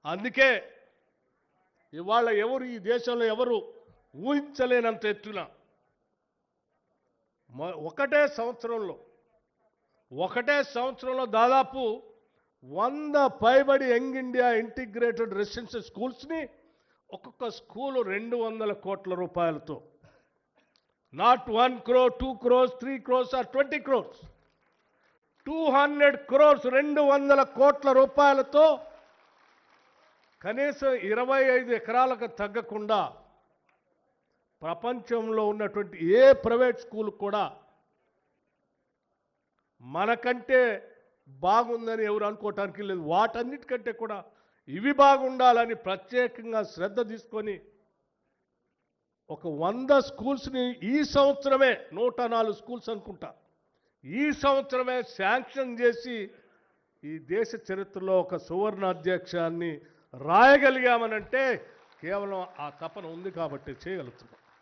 అందుకే ఇవాళ ఎవరు ఈ దేశంలో ఎవరు ఊహించలేనంత ఎత్తున ఒకటే సంవత్సరంలో దాదాపు 100 పైబడి యంగ్ ఇండియా ఇంటిగ్రేటెడ్ రెసిడెన్షియల్ స్కూల్స్ని ఒక్కొక్క స్కూలు 200 కోట్ల రూపాయలతో, not 1 crore, 2 crores, 3 crores or 20 crores, 200 crores 200 కోట్ల రూపాయలతో కనీసం 25 ఎకరాలకు తగ్గకుండా ప్రపంచంలో ఉన్నటువంటి ఏ ప్రైవేట్ స్కూల్ కూడా మనకంటే బాగుందని ఎవరు అనుకోవటానికి లేదు. వాటన్నిటికంటే కూడా ఇవి బాగుండాలని ప్రత్యేకంగా శ్రద్ధ తీసుకొని ఒక 100 స్కూల్స్ని ఈ సంవత్సరమే 104 స్కూల్స్ అనుకుంటా ఈ సంవత్సరమే శాంక్షన్ చేసి ఈ దేశ చరిత్రలో ఒక సువర్ణ అధ్యక్షాన్ని రాయగలిగామనంటే కేవలం ఆ తపన ఉంది కాబట్టి చేయగలుగుతున్నాం.